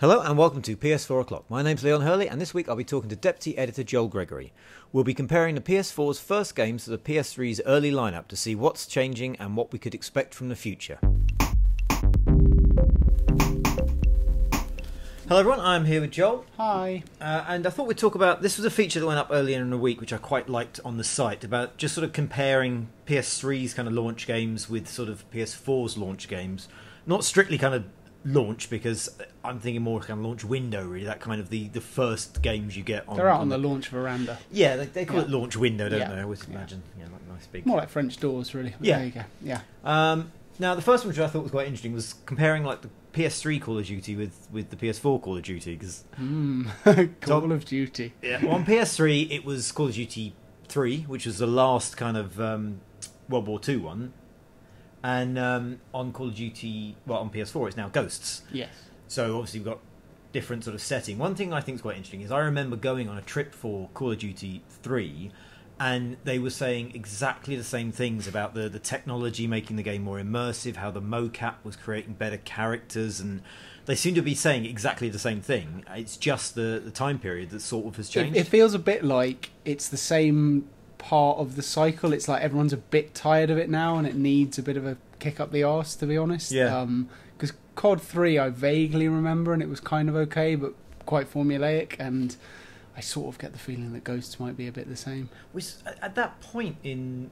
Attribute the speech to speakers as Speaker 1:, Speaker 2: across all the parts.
Speaker 1: Hello and welcome to PS4 O'Clock. My name's Leon Hurley and this week I'll be talking to Deputy Editor Joel Gregory. We'll be comparing the PS4's first games to the PS3's early lineup to see what's changing and what we could expect from the future. Hello everyone, I'm here with Joel.
Speaker 2: Hi.
Speaker 1: And I thought we'd talk about, this was a feature that went up earlier in the week which I quite liked on the site, about just sort of comparing PS3's kind of launch games with sort of PS4's launch games. Not strictly kind of launch, because I'm thinking more kind of launch window, really, that kind of the first games you get on.
Speaker 2: They're out on the launch veranda.
Speaker 1: Yeah, they call it launch window, don't they? I always
Speaker 2: Yeah.
Speaker 1: imagine, like nice big.
Speaker 2: More like French doors, really.
Speaker 1: Yeah.
Speaker 2: There you go. Yeah.
Speaker 1: Now the first one which I thought was quite interesting was comparing like the PS3 Call of Duty with the PS4 Call of Duty, because
Speaker 2: Call of Duty.
Speaker 1: Yeah, well, on PS3 it was Call of Duty 3, which was the last kind of World War II one. And on Call of Duty, well, on PS4, it's now Ghosts.
Speaker 2: Yes.
Speaker 1: So obviously we've got different sort of setting. One thing I think is quite interesting is I remember going on a trip for Call of Duty 3, and they were saying exactly the same things about the technology making the game more immersive, how the mocap was creating better characters, and they seem to be saying exactly the same thing. It's just the time period that sort of has changed.
Speaker 2: It feels a bit like it's the same part of the cycle. It's like everyone's a bit tired of it now and it needs a bit of a kick up the arse, to be honest.
Speaker 1: Yeah.
Speaker 2: Because COD 3 I vaguely remember and it was kind of okay but quite formulaic, and I sort of get the feeling that Ghosts might be a bit the same.
Speaker 1: Which at that point in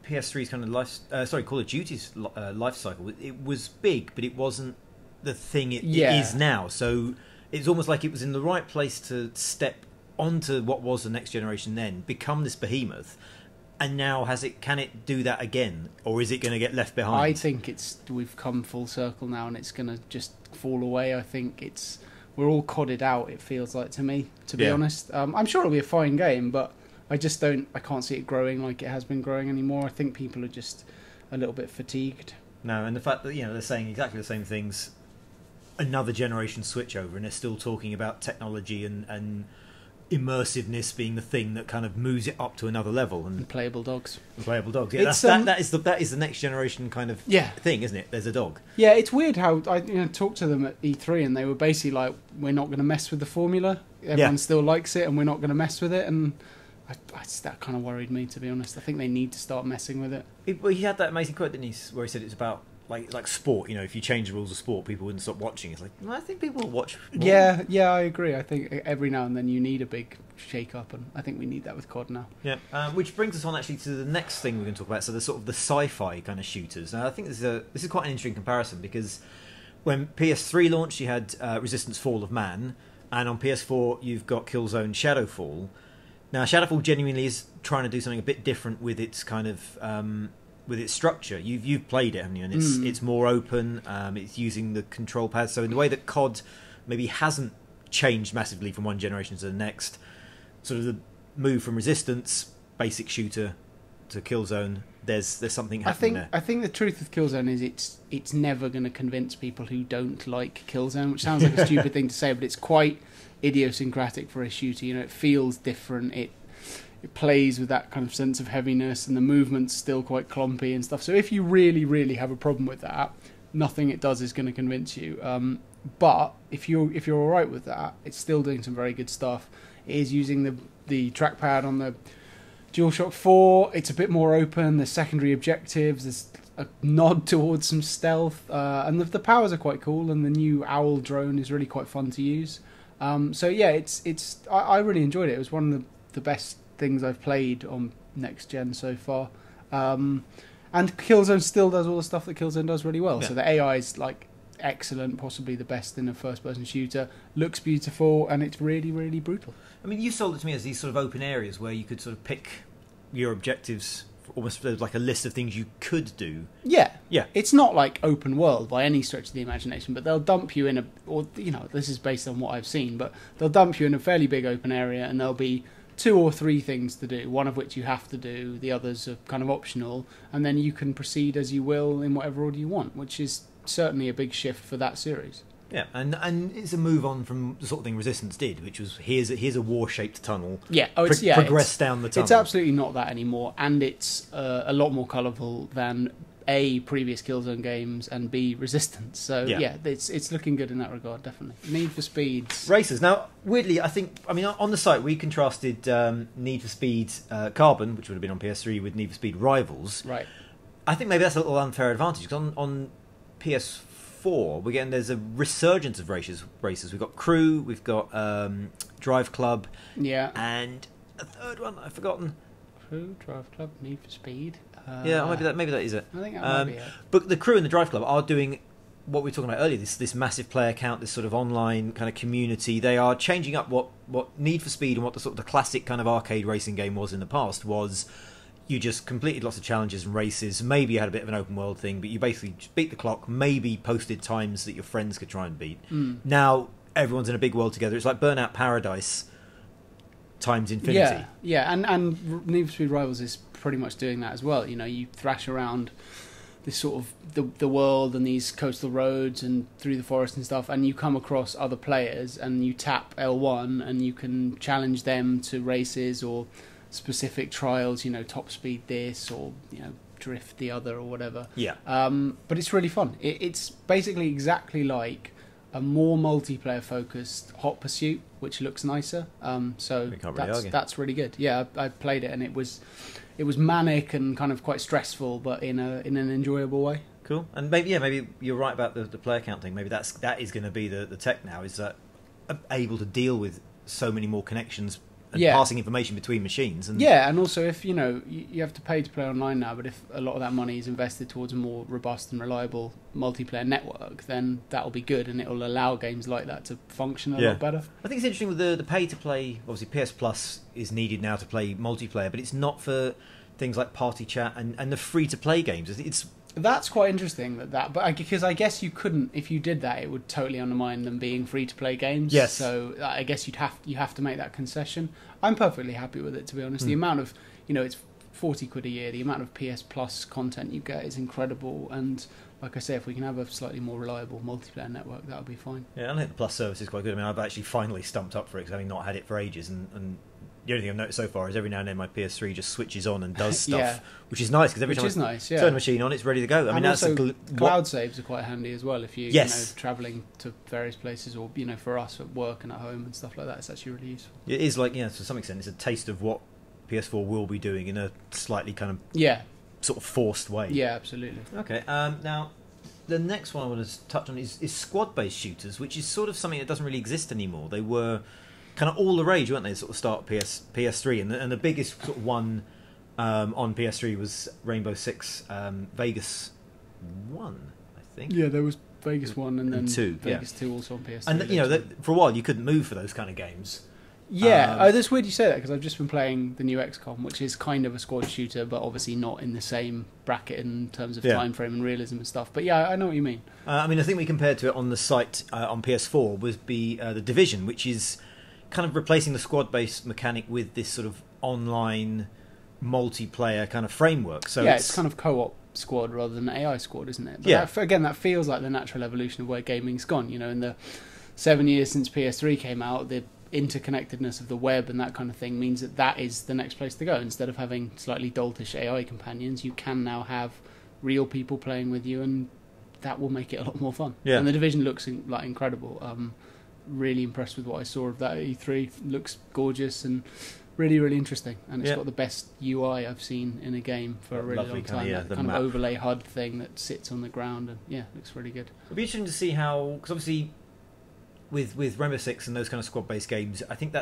Speaker 1: PS3's kind of Call of Duty's life cycle, it was big, but it wasn't the thing it is now. So it's almost like it was in the right place to step onto what was the next generation, then become this behemoth, and now can it do that again, or is it going to get left behind?
Speaker 2: I think we've come full circle now and it's going to just fall away. I think we're all codded out, it feels like to me, to be honest. I'm sure it'll be a fine game, but I can't see it growing like it has been growing anymore. I think people are just a little bit fatigued.
Speaker 1: No, and the fact that they're saying exactly the same things, another generation switch over, and they're still talking about technology and immersiveness being the thing that kind of moves it up to another level, and
Speaker 2: playable dogs.
Speaker 1: Playable dogs. Yeah, that is the next generation kind of thing, isn't it? There's a dog. Yeah,
Speaker 2: it's weird how I talked to them at E3 and they were basically like, "We're not going to mess with the formula. Everyone still likes it, and we're not going to mess with it." And that kind of worried me, to be honest. I think they need to start messing with it.
Speaker 1: He had that amazing quote, didn't he, where he said it's about like sport. If you change the rules of sport, people wouldn't stop watching. It's like, I think people will watch more.
Speaker 2: Yeah, I agree. I think every now and then you need a big shake-up, and I think we need that with COD now.
Speaker 1: Yeah, which brings us on actually to the next thing we're going to talk about. So the sort of the sci-fi kind of shooters. Now I think this is quite an interesting comparison, because when PS3 launched, you had Resistance: Fall of Man, and on PS4 you've got Killzone Shadowfall. Now Shadowfall genuinely is trying to do something a bit different with its kind of with its structure. You've played it, haven't you? And it's more open. It's using the control pad. So in the way that COD maybe hasn't changed massively from one generation to the next, sort of the move from Resistance basic shooter to Killzone, there's something happening there.
Speaker 2: I think the truth with Killzone is it's never going to convince people who don't like Killzone, which sounds like a stupid thing to say, but it's quite idiosyncratic for a shooter. It feels different. It plays with that kind of sense of heaviness, and the movement's still quite clumpy and stuff. So if you really, really have a problem with that, nothing it does is going to convince you. But if you're all right with that, it's still doing some very good stuff. It is using the trackpad on the DualShock 4. It's a bit more open. There's secondary objectives. There's a nod towards some stealth, and the powers are quite cool. And the new Owl drone is really quite fun to use. So yeah, I really enjoyed it. It was one of the best things I've played on next gen so far, and Killzone still does all the stuff that Killzone does really well. So the AI is like excellent, possibly the best in a first-person shooter. Looks beautiful, and it's really, really brutal. I
Speaker 1: mean, you sold it to me as these sort of open areas where you could sort of pick your objectives, almost like a list of things you could do.
Speaker 2: Yeah. It's not like open world by any stretch of the imagination, but they'll dump you in this is based on what I've seen, but they'll dump you in a fairly big open area, and there'll be 2 or 3 things to do, one of which you have to do, the others are kind of optional, and then you can proceed as you will in whatever order you want, which is certainly a big shift for that series.
Speaker 1: Yeah, and it's a move on from the sort of thing Resistance did, which was here's a war-shaped tunnel.
Speaker 2: Yeah,
Speaker 1: progress down the tunnel.
Speaker 2: It's absolutely not that anymore, and it's a lot more colourful than A, previous Killzone games, and B, Resistance. So yeah, it's looking good in that regard, definitely. Need for Speed
Speaker 1: Racers. Now, weirdly, I mean, on the site we contrasted Need for Speed Carbon, which would have been on PS3, with Need for Speed Rivals.
Speaker 2: Right.
Speaker 1: I think maybe that's a little unfair advantage, because on PS4 there's a resurgence of races. We've got Crew, we've got Drive Club, and a third one I've forgotten.
Speaker 2: Crew, Drive Club, Need for Speed.
Speaker 1: Maybe that is it.
Speaker 2: I think that might be it.
Speaker 1: But the Crew and the Drive Club are doing what we were talking about earlier, this massive player count, this sort of online kind of community. They are changing up what Need for Speed and what the sort of the classic kind of arcade racing game was in the past. Was you just completed lots of challenges and races, maybe you had a bit of an open world thing, but you basically beat the clock, maybe posted times that your friends could try and beat. Now everyone's in a big world together. It's like Burnout Paradise times infinity.
Speaker 2: And Need for Speed Rivals is pretty much doing that as well. You know, you thrash around this sort of the world and these coastal roads and through the forest and stuff, and you come across other players and you tap L1 and you can challenge them to races or specific trials, you know, top speed this or, you know, drift the other or whatever. But it's really fun. It's basically exactly like a more multiplayer focused Hot Pursuit, which looks nicer. So that's really good. Yeah, I played it and it was manic and kind of quite stressful, but in an enjoyable way.
Speaker 1: Cool. And maybe you're right about the player count thing. Maybe that is going to be the tech now, is that able to deal with so many more connections and passing information between machines. And
Speaker 2: and also if, you know, you have to pay to play online now, but if a lot of that money is invested towards a more robust and reliable multiplayer network, then that'll be good and it'll allow games like that to function a lot better. I
Speaker 1: think it's interesting with the pay to play. Obviously PS Plus is needed now to play multiplayer, but it's not for things like Party Chat and the free to play games.
Speaker 2: That's quite interesting because I guess you couldn't, if you did that, it would totally undermine them being free to play games.
Speaker 1: Yes.
Speaker 2: So I guess you have to make that concession. I'm perfectly happy with it, to be honest. The amount of, you know, it's £40 a year. The amount of PS Plus content you get is incredible, and like I say, if we can have a slightly more reliable multiplayer network, that would be fine.
Speaker 1: Yeah, I think the Plus service is quite good. I mean, I've actually finally stumped up for it because having not had it for ages, and the only thing I've noticed so far is every now and then my PS3 just switches on and does stuff, which is nice, because every time I turn the machine on, it's ready to go. I mean,
Speaker 2: also, cloud saves are quite handy as well if you,
Speaker 1: you know,
Speaker 2: travelling to various places, or, you know, for us at work and at home and stuff like that. It's actually really useful.
Speaker 1: It is like, to some extent, it's a taste of what PS4 will be doing in a slightly kind of sort of forced way.
Speaker 2: Yeah, absolutely.
Speaker 1: Okay, now the next one I want to touch on is squad-based shooters, which is sort of something that doesn't really exist anymore. They were kind of all the rage, weren't they? Sort of start PS3, and the biggest sort of one on PS3 was Rainbow Six Vegas 1, I think.
Speaker 2: Yeah, there was Vegas 1 and then
Speaker 1: 2,
Speaker 2: Vegas 2 also on PS3.
Speaker 1: And you know, for a while you couldn't move for those kind of games.
Speaker 2: Yeah, that's weird you say that, because I've just been playing the new XCOM, which is kind of a squad shooter, but obviously not in the same bracket in terms of time frame and realism and stuff. But yeah, I know what you mean.
Speaker 1: I mean, the thing we compared to it on the site on PS4 was the Division, which is kind of replacing the squad-based mechanic with this sort of online multiplayer kind of framework. So
Speaker 2: it's kind of co-op squad rather than AI squad, isn't it? But that feels like the natural evolution of where gaming's gone. You know, in the 7 years since PS3 came out, the interconnectedness of the web and that kind of thing means that is the next place to go. Instead of having slightly doltish AI companions, you can now have real people playing with you, and that will make it a lot more fun. And the Division looks like incredible. Really impressed with what I saw of that at E3. Looks gorgeous and really, really interesting, and it's got the best UI I've seen in a game for a really long time. That kind of overlay HUD thing that sits on the ground, and looks really good.
Speaker 1: It'll be interesting to see how, because obviously with Rainbow Six and those kind of squad-based games, I think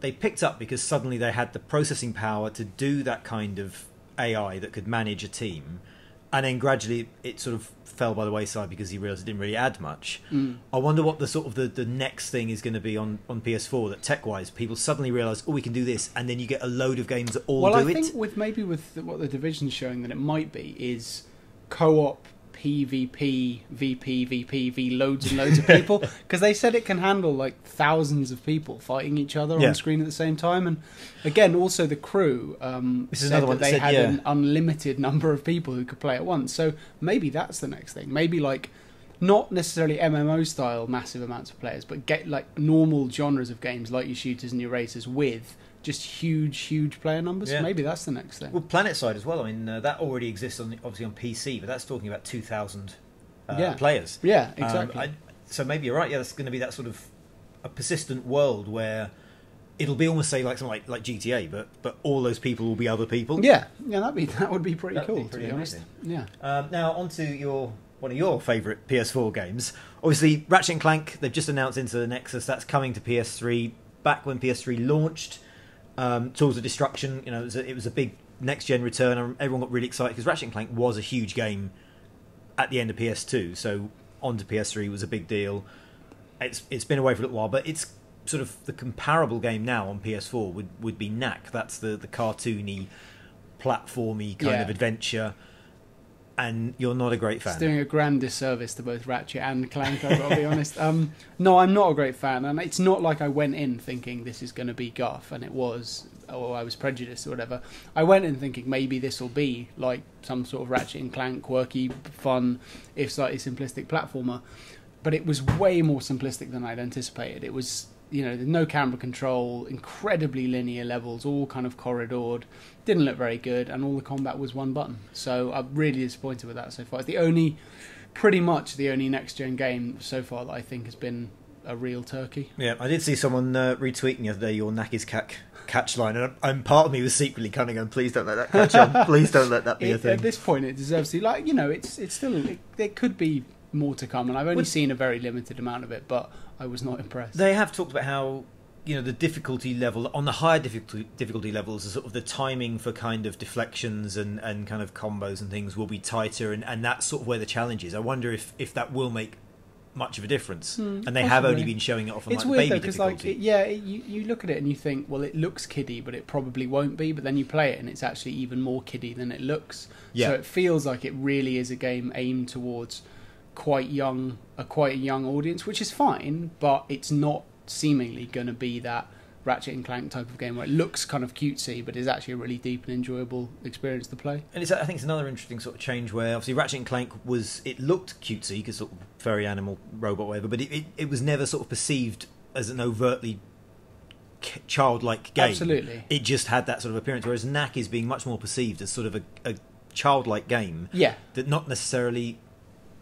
Speaker 1: they picked up because suddenly they had the processing power to do that kind of AI that could manage a team. And then gradually it sort of fell by the wayside because he realised it didn't really add much. I wonder what the sort of the next thing is going to be on PS4, that tech-wise people suddenly realise, we can do this, and then you get a load of games that all do it.
Speaker 2: Well, I think with what the Division's showing that it might be is co-op PvP, VP, loads and loads of people, because they said it can handle like thousands of people fighting each other on screen at the same time. And again, also the Crew
Speaker 1: this is another one
Speaker 2: they had an unlimited number of people who could play at once. So maybe that's the next thing. Maybe like not necessarily MMO style massive amounts of players, but get like normal genres of games like your shooters and your racers with just huge player numbers.
Speaker 1: Yeah.
Speaker 2: Maybe that's the next thing.
Speaker 1: Well, PlanetSide as well. I mean, that already exists obviously on PC, but that's talking about 2,000 players.
Speaker 2: Yeah, exactly.
Speaker 1: So maybe you're right. Yeah, that's going to be that sort of a persistent world where it'll be almost say like something like GTA, but all those people will be other people.
Speaker 2: Yeah, that would be pretty cool,
Speaker 1: pretty
Speaker 2: to be honest.
Speaker 1: amazing.
Speaker 2: Yeah.
Speaker 1: Now on to one of your favourite PS4 games. Obviously, Ratchet and Clank. They've just announced Into the Nexus. That's coming to PS3. Back when PS3 launched, Tools of Destruction. You know, it was a big next gen return. And everyone got really excited because Ratchet and Clank was a huge game at the end of PS2. So onto PS3 was a big deal. It's been away for a little while, but it's sort of the comparable game now on PS4 would be Knack. That's the cartoony, platformy kind of adventure. And you're not a great fan.
Speaker 2: It's doing a grand disservice to both Ratchet and Clank, I've got to be honest. No, I'm not a great fan, and it's not like I went in thinking this is going to be guff, and it was, or I was prejudiced or whatever. I went in thinking maybe this will be like some sort of Ratchet and Clank, quirky, fun, if slightly simplistic platformer, but it was way more simplistic than I'd anticipated. It was, there's no camera control, incredibly linear levels, all kind of corridored, didn't look very good, and all the combat was one button. So I'm really disappointed with that so far. It's pretty much the only next-gen game so far that I think has been a real turkey.
Speaker 1: Yeah, I did see someone retweeting the other day your Knack is catch line, and part of me was secretly kind of going, please don't let that catch on, please don't let that be a thing.
Speaker 2: At this point, it deserves to, it's still, there could be more to come, and I've only seen a very limited amount of it, but I was not impressed.
Speaker 1: They have talked about how the difficulty level on the higher difficulty levels, sort of the timing for kind of deflections and kind of combos and things will be tighter, and that's sort of where the challenge is. I wonder if that will make much of a difference, and they have only been showing it off on
Speaker 2: it's
Speaker 1: like
Speaker 2: weird
Speaker 1: baby
Speaker 2: though, because
Speaker 1: difficulty.
Speaker 2: You look at it and you think, well, it looks kiddie, but it probably won't be. But then you play it and it's actually even more kiddie than it looks.
Speaker 1: Yeah.
Speaker 2: So it feels like it really is a game aimed towards quite a young audience, which is fine, but it's not seemingly going to be that Ratchet and Clank type of game where it looks kind of cutesy but is actually a really deep and enjoyable experience to play. And
Speaker 1: I think it's another interesting sort of change where obviously Ratchet and Clank it looked cutesy because sort of furry animal robot whatever, but it was never sort of perceived as an overtly childlike game.
Speaker 2: Absolutely.
Speaker 1: It just had that sort of appearance, whereas Knack is being much more perceived as sort of a childlike game.
Speaker 2: Yeah.
Speaker 1: That not necessarily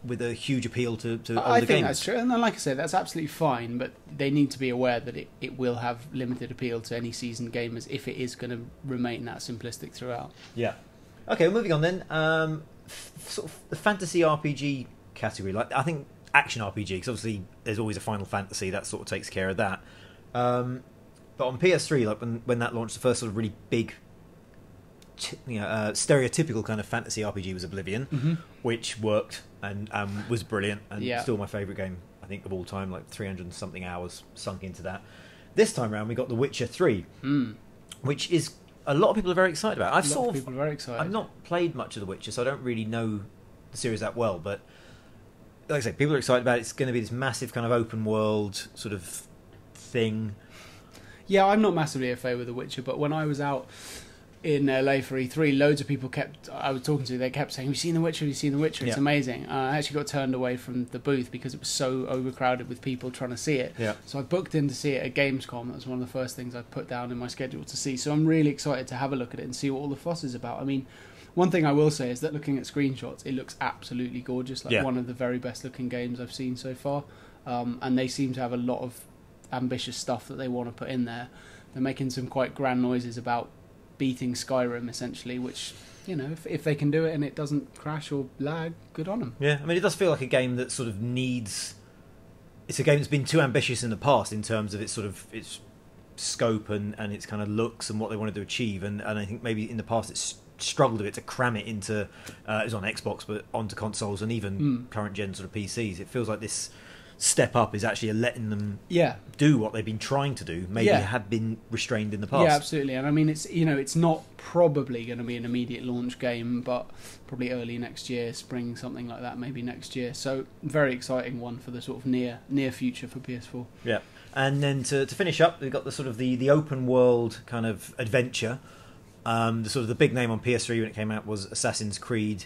Speaker 1: with a huge appeal to older gamers.
Speaker 2: I think that's true, and like I said, that's absolutely fine, but they need to be aware that it will have limited appeal to any seasoned gamers if it is going to remain that simplistic throughout.
Speaker 1: Yeah. Okay, well, moving on then. Sort of the fantasy RPG category, like I think action RPG, because obviously there's always a Final Fantasy that sort of takes care of that. But on PS3, like when that launched, the first sort of really big stereotypical kind of fantasy RPG was Oblivion, which worked and was brilliant and still my favourite game, I think, of all time, like 300 and something hours sunk into that. This time around we got The Witcher 3, which is a lot of people are very excited about.
Speaker 2: People are very excited.
Speaker 1: I've not played much of The Witcher, so I don't really know the series that well, but like I say, people are excited about it. It's going to be this massive kind of open world sort of thing.
Speaker 2: Yeah, I'm not massively a favour of The Witcher, but when I was out in LA for E3, loads of people I was talking to, they kept saying, have you seen The Witcher? Have you seen The Witcher? It's amazing. I actually got turned away from the booth because it was so overcrowded with people trying to see it.
Speaker 1: Yeah.
Speaker 2: So I booked in to see it at Gamescom. That was one of the first things I put down in my schedule to see. So I'm really excited to have a look at it and see what all the fuss is about. I mean, one thing I will say is that looking at screenshots, it looks absolutely gorgeous. One of the very best looking games I've seen so far. And they seem to have a lot of ambitious stuff that they want to put in there. They're making some quite grand noises about beating Skyrim, essentially, which, if they can do it and it doesn't crash or lag, good on them.
Speaker 1: Yeah, I mean, it does feel like a game that sort of needs... It's a game that's been too ambitious in the past in terms of its sort of its scope and its kind of looks and what they wanted to achieve, and I think maybe in the past it's struggled a bit to cram it into... it was on Xbox, but onto consoles and even current gen sort of PCs. It feels like this step up is actually letting them do what they've been trying to do, maybe had been restrained in the past.
Speaker 2: Yeah, absolutely. And I mean, it's not probably going to be an immediate launch game, but probably early next year, spring, something like that, maybe next year. So very exciting one for the sort of near future for PS4.
Speaker 1: Yeah. And then to finish up, we've got the sort of the open world kind of adventure. The sort of the big name on PS3 when it came out was Assassin's Creed,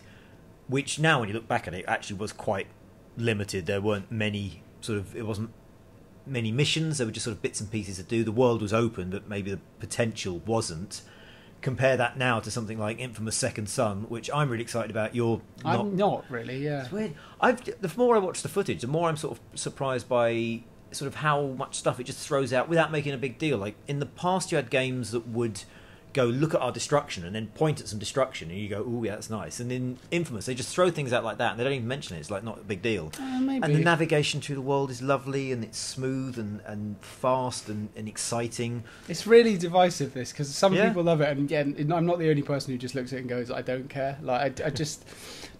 Speaker 1: which now when you look back at it actually was quite limited. There weren't many it wasn't many missions. There were just sort of bits and pieces to do. The world was open, but maybe the potential wasn't. Compare that now to something like Infamous Second Son, which I'm really excited about.
Speaker 2: I'm not really, yeah.
Speaker 1: It's weird. The more I watch the footage, the more I'm sort of surprised by sort of how much stuff it just throws out without making a big deal. Like, in the past, you had games that would go, look at our destruction, and then point at some destruction, and you go, oh yeah, that's nice. And in Infamous, they just throw things out like that, and they don't even mention it. It's like not a big deal.
Speaker 2: Maybe.
Speaker 1: And the navigation through the world is lovely, and it's smooth and fast and exciting.
Speaker 2: It's really divisive, this, because some people love it, and again, I'm not the only person who just looks at it and goes, I don't care. Like, I just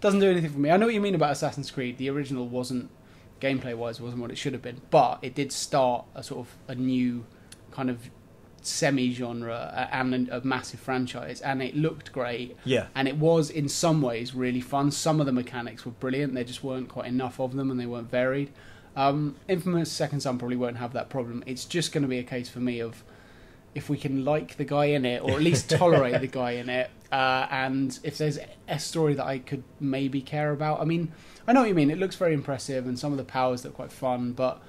Speaker 2: doesn't do anything for me. I know what you mean about Assassin's Creed. The original wasn't, gameplay-wise, wasn't what it should have been, but it did start a sort of a new kind of semi-genre and a massive franchise, and it looked great.
Speaker 1: Yeah.
Speaker 2: And it was, in some ways, really fun. Some of the mechanics were brilliant. There just weren't quite enough of them, and they weren't varied. Infamous Second Son probably won't have that problem. It's just going to be a case for me of if we can like the guy in it, or at least tolerate the guy in it, and if there's a story that I could maybe care about. I mean, I know what you mean. It looks very impressive, and some of the powers look quite fun, but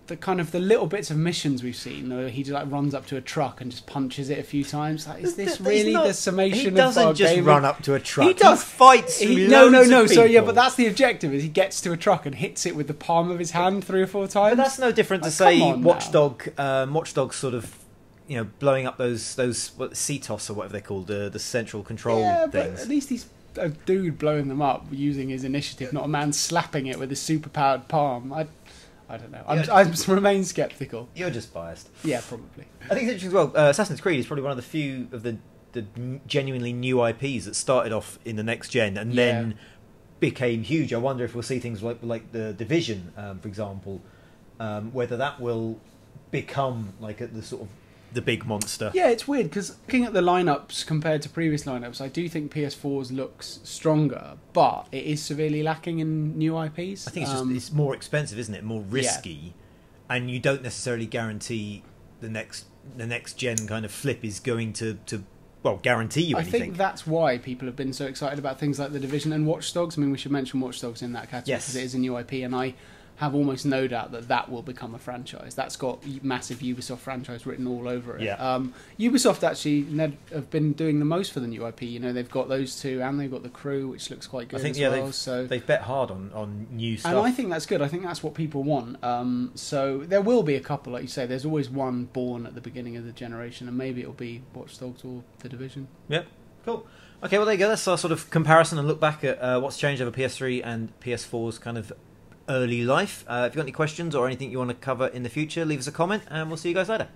Speaker 2: the little bits of missions we've seen, where he just like runs up to a truck and just punches it a few times. Like, is this really the summation of our
Speaker 1: gaming? He doesn't just run up to a truck.
Speaker 2: He does.
Speaker 1: He fights.
Speaker 2: No. So yeah, but that's the objective: is he gets to a truck and hits it with the palm of his hand 3 or 4 times.
Speaker 1: But that's no different to say Watch Dogs sort of, blowing up those CTOS or whatever they're called, the central control things.
Speaker 2: But at least he's a dude blowing them up using his initiative, not a man slapping it with his superpowered palm. I don't know. I remain sceptical.
Speaker 1: You're just biased.
Speaker 2: Yeah, probably.
Speaker 1: I think it's interesting as well. Assassin's Creed is probably one of the few of the genuinely new IPs that started off in the next gen and then became huge. I wonder if we'll see things like the Division, for example, whether that will become like the sort of the big monster.
Speaker 2: Yeah, it's weird because looking at the lineups compared to previous lineups, I do think PS4's looks stronger, but it is severely lacking in new IPs.
Speaker 1: I think it's more expensive, isn't it? More risky, and you don't necessarily guarantee the next gen kind of flip is going to guarantee you anything.
Speaker 2: I think that's why people have been so excited about things like The Division and Watch Dogs. I mean, we should mention Watch Dogs in that category because it is a new IP, and I have almost no doubt that will become a franchise. That's got massive Ubisoft franchise written all over it.
Speaker 1: Yeah.
Speaker 2: Ubisoft actually have been doing the most for the new IP. They've got those two, and they've got The Crew, which looks quite good. I think
Speaker 1: they've bet hard on new stuff,
Speaker 2: and I think that's good. I think that's what people want. So there will be a couple, like you say. There's always one born at the beginning of the generation, and maybe it'll be Watch Dogs or The Division.
Speaker 1: Yep. Cool. Okay, well there you go. That's our sort of comparison and look back at what's changed over PS3 and PS4's kind of early life. If you've got any questions or anything you want to cover in the future, leave us a comment and we'll see you guys later.